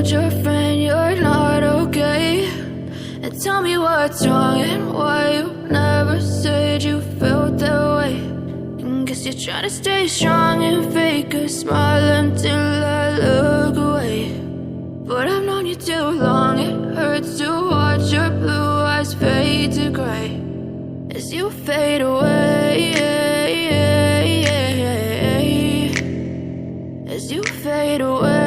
told your friend you're not okay? And tell me what's wrong and why you never said you felt that way. And guess you're trying to stay strong and fake a smile until I look away. But I've known you too long, it hurts to watch your blue eyes fade to gray as you fade away, as you fade away.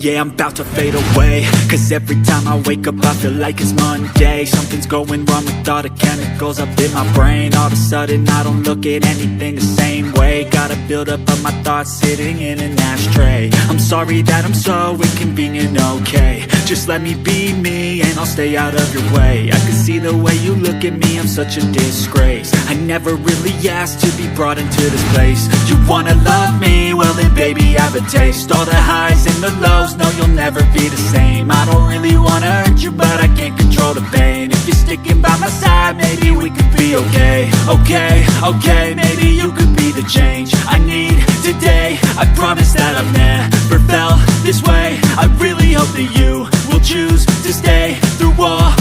Yeah, I'm about to fade away, cause every time I wake up I feel like it's Monday. Something's going wrong with all the chemicals up in my brain. All of a sudden I don't look at anything the same way. Got a buildup of my thoughts sitting in an ashtray. I'm sorry that I'm so inconvenient, okay? Just let me be me and I'll stay out of your way. I can see the way you look at me, I'm such a disgrace. I never really asked to be brought into this place. You wanna love me? Well then baby I have a taste. All the highs and the lows, no you'll never be the same. I don't really wanna hurt you but I can't control the pain. If you're sticking by my side maybe we could be okay. Okay, maybe you could be the change I need today. I promise that I've never felt this way. I really hope that you will choose to stay through all